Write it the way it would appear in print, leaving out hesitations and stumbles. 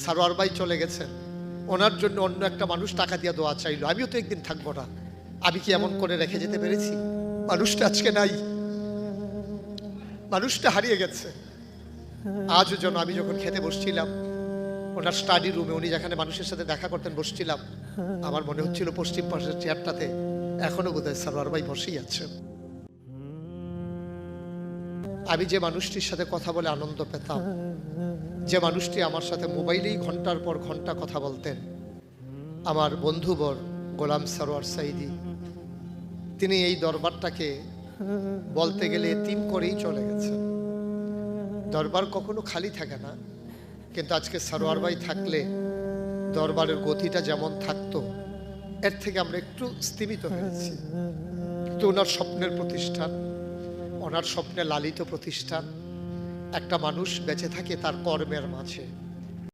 সারোয়ার ভাই চলে গেছেন, ওনার জন্য অন্য একটা মানুষ টাকা দিয়ে দোয়া চাইলো, আমিও তো একদিন থাকবো না, আমি কি এমন করে রেখে যেতে পেরেছি? মানুষটা আজকে নাই, মানুষটা হারিয়ে গেছে। আজও যেন আমি যখন খেতে বসছিলাম ওনার স্টাডি রুমে, উনি যেখানে মানুষের সাথে দেখা করতেন, বসছিলাম, আমার মনে হচ্ছিল পশ্চিম পাশের চেয়ারটাতে এখনো বোধহয় সারোয়ার ভাই বসেই আছেন। আমি যে মানুষটির সাথে কথা বলে আনন্দ পেতাম, যে মানুষটি আমার সাথে মোবাইলেই ঘন্টার পর ঘন্টা কথা বলতেন, আমার বন্ধুবর গোলাম সারোয়ার সাইদি, তিনি এই দরবারটাকে বলতে গেলে এতিম করেই চলে গেছেন। দরবার কখনো খালি থাকে না, কিন্তু আজকে সারোয়ার ভাই থাকলে দরবারের গতিটা যেমন থাকতো এর থেকে আমরা একটু স্তীমিত হয়েছি। কিন্তু ওনার স্বপ্নের প্রতিষ্ঠান, ওনার স্বপ্নে লালিত প্রতিষ্ঠান, একটা মানুষ বেঁচে থাকে তার কর্মের মাঝে।